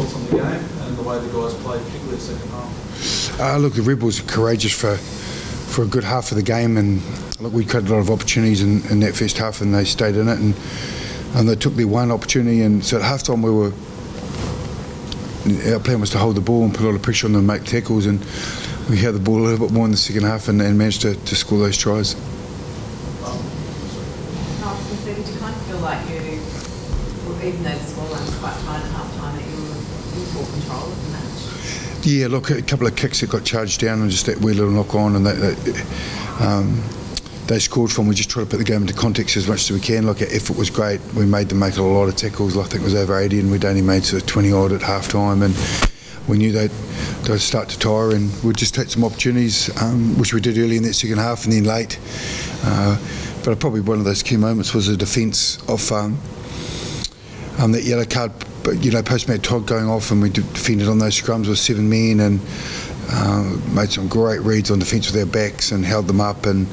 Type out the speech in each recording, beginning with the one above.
thoughts on the game and the way the guys played, particularly the second half? Look, the Rebels were courageous for a good half of the game, and look, we created a lot of opportunities in that first half, and they stayed in it, and they took their one opportunity. And so at half time our plan was to hold the ball and put a lot of pressure on them, make tackles, and we had the ball a little bit more in the second half and managed to score those tries. Did you kind of feel like even though the scoreline was quite tight at half time, that you were in full control of the match? Yeah, look, a couple of kicks that got charged down and just that wee little knock on, and they scored from. We just tried to put the game into context as much as we can. Like, our effort was great. We made them make a lot of tackles. I think it was over 80, and we'd only made sort of 20 odd at half time, and we knew they'd start to tire, and we'd just take some opportunities, which we did early in that second half and then late. But probably one of those key moments was the defence of that yellow card, post-match Todd going off, and we defended on those scrums with 7 men and made some great reads on defence with our backs and held them up and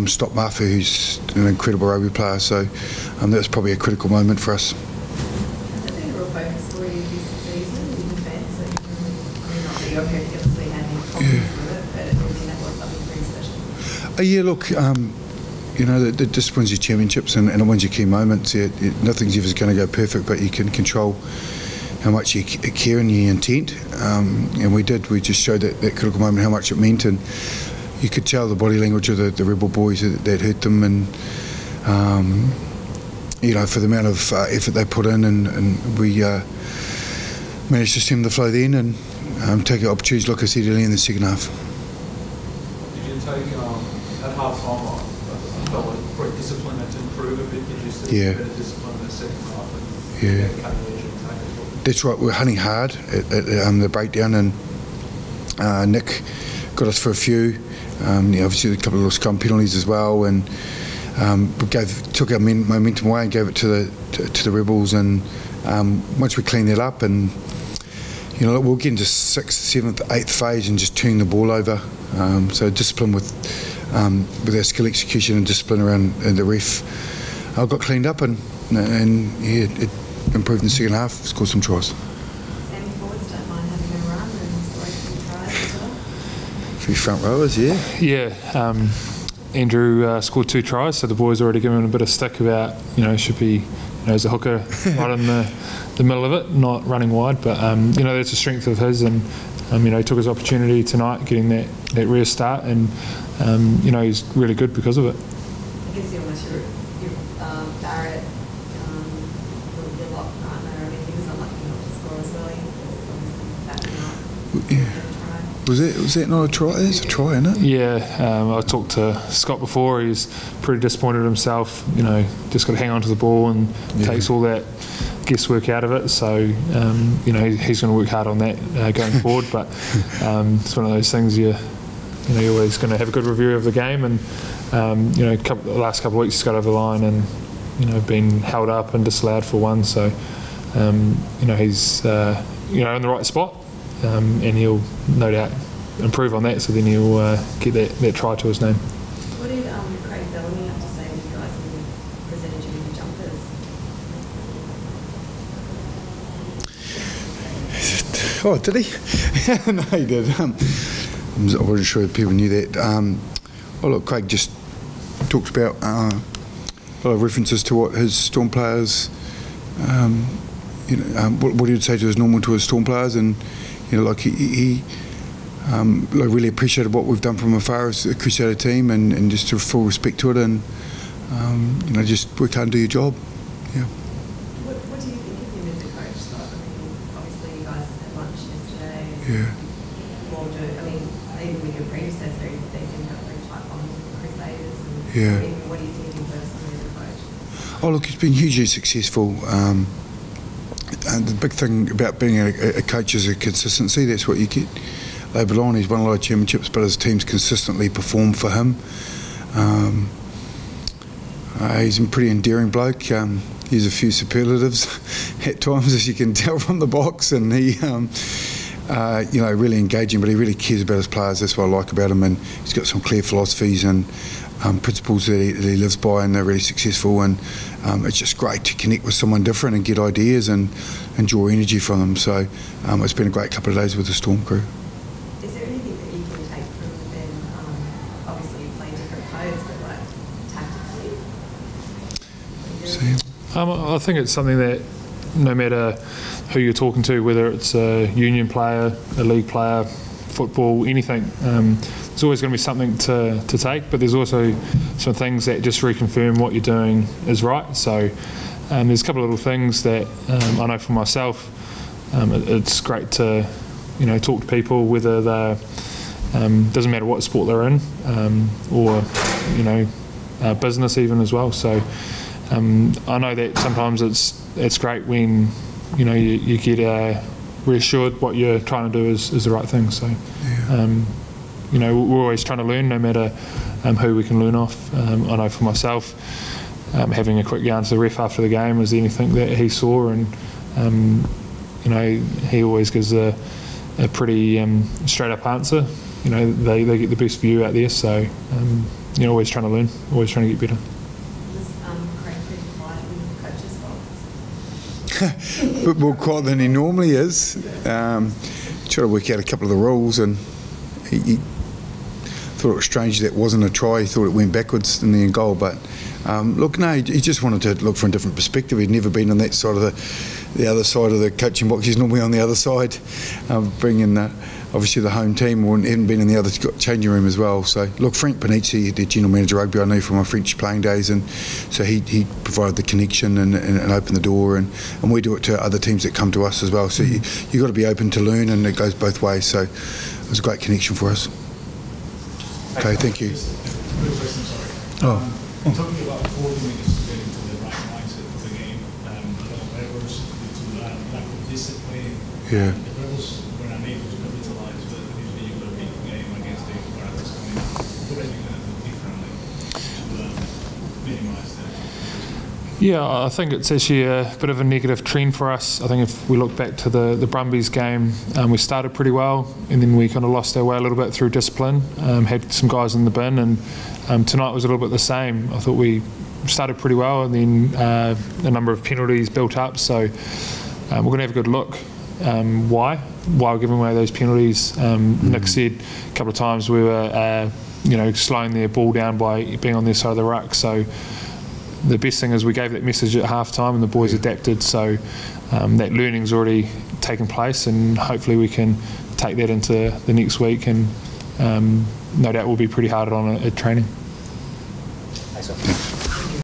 stopped Mafu, who's an incredible rugby player. So that was probably a critical moment for us. Has it been a real focus for you this season in defence? Not that you obviously had any problems with it, but I think that was something pretty special. Yeah, look, the disciplines your championships and it wins your key moments. Nothing's ever going to go perfect, but you can control how much you care and your intent. And we did. We just showed that critical moment how much it meant, and you could tell the body language of the Rebel boys that hurt them, and for the amount of effort they put in, and we managed to stem the flow then and take opportunities, like I said earlier, in the second half. Did you take at half time? I felt like great discipline had to improve a bit. Did you see better discipline in the second half? And That's right. We were hunting hard at the breakdown, and Nick got us for a few. Obviously a couple of little scrum penalties as well, and we took our momentum away and gave it to the Rebels. And once we cleaned that up, and we'll get into 6th, 7th, 8th phase and just turn the ball over. So discipline with our skill execution and discipline around the ref got cleaned up, and it improved in the second half, scored some tries. Sammy forwards don't mind having a run and scoring some tries as well? A few front rowers, yeah. Yeah, Andrew scored 2 tries, so the boys already given him a bit of stick about, should be, as a hooker right in the middle of it, not running wide, but that's a strength of his, and he took his opportunity tonight, getting that rear start, and he's really good because of it. I guess you're almost your Barrett, your lock partner. I mean, he was unlucky not to score as well. He was backing up. Yeah. Was that not a try? It's a try, isn't it? Yeah, I talked to Scott before. He's pretty disappointed himself. Just got to hang on to the ball and takes all that guesswork out of it. So he's going to work hard on that going forward. But it's one of those things you're always going to have a good review of the game. And the last couple of weeks he's got over the line and been held up and disallowed for one. So he's in the right spot. And he'll no doubt improve on that, so then he'll get that try to his name. What did Craig Bellamy have to say to you guys when he presented you with the jumpers? Oh, did he? No, he did. I wasn't sure if people knew that. Look, Craig just talked about a lot of references to what his Storm players, what he would say to his normal to his Storm players, and he really appreciated what we've done from afar as a Crusader team, and just a full respect to it, and just work hard and do your job. Yeah. What do you think of him as a coach, Scott? I mean, obviously you guys had lunch yesterday. Yeah. Even with your predecessor, they seem to have a very tight bond with the Crusaders. What do you think of him personally as a coach? Oh, look, he's been hugely successful. And the big thing about being a coach is a consistency. That's what you get labelled on. He's won a lot of championships, but his teams consistently perform for him. He's a pretty endearing bloke. He has a few superlatives at times, as you can tell from the box, and he really engaging, but he really cares about his players. That's what I like about him, and he's got some clear philosophies and principles that he lives by, and they're really successful. And it's just great to connect with someone different and get ideas and draw energy from them. So it's been a great couple of days with the Storm crew. Is there anything that you can take from them? Obviously, you play different codes, but like tactically. I think it's something that no matter who you're talking to, whether it's a union player, a league player, football, anything, there's always going to be something to take, but there's also some things that just reconfirm what you're doing is right. So there's a couple of little things that I know for myself. It's great to talk to people, whether they're doesn't matter what sport they're in, or business even as well. So I know that sometimes it's great when you get reassured what you're trying to do is the right thing. So we're always trying to learn, no matter who we can learn off. I know for myself, having a quick yarn to the ref after the game was anything that he saw, and he always gives a pretty straight up answer. They get the best view out there, so always trying to learn, always trying to get better. But more quiet than he normally is. Trying to work out a couple of the rules, and he thought it was strange that wasn't a try. He thought it went backwards in the end goal, but he just wanted to look from a different perspective. He'd never been on that side of the other side of the coaching box. He's normally on the other side, bringing obviously the home team, or hadn't been in the other changing room as well. So Frank Panizzi, the general manager of rugby, I knew from my French playing days, and so he provided the connection and opened the door, and we do it to other teams that come to us as well. So you've got to be open to learn, and it goes both ways. So it was a great connection for us. Okay, thank you. Quick question, sorry. Talking about 40 minutes to get into the right mindset of the game, a lot of errors due to lack of discipline. Yeah. The rebels were unable to capitalize, but usually you got a big game against the Crusaders coming up. What are you going to do differently to minimize that? Yeah, I think it's actually a bit of a negative trend for us. I think if we look back to the Brumbies game, we started pretty well, and then we kind of lost our way a little bit through discipline, had some guys in the bin, and tonight was a little bit the same. I thought we started pretty well, and then a number of penalties built up, so we're going to have a good look. Why we're giving away those penalties. Nick said a couple of times we were slowing their ball down by being on their side of the ruck, so the best thing is we gave that message at half time and the boys adapted, so that learning's already taken place, and hopefully we can take that into the next week, and no doubt we'll be pretty hard on it at training. Thank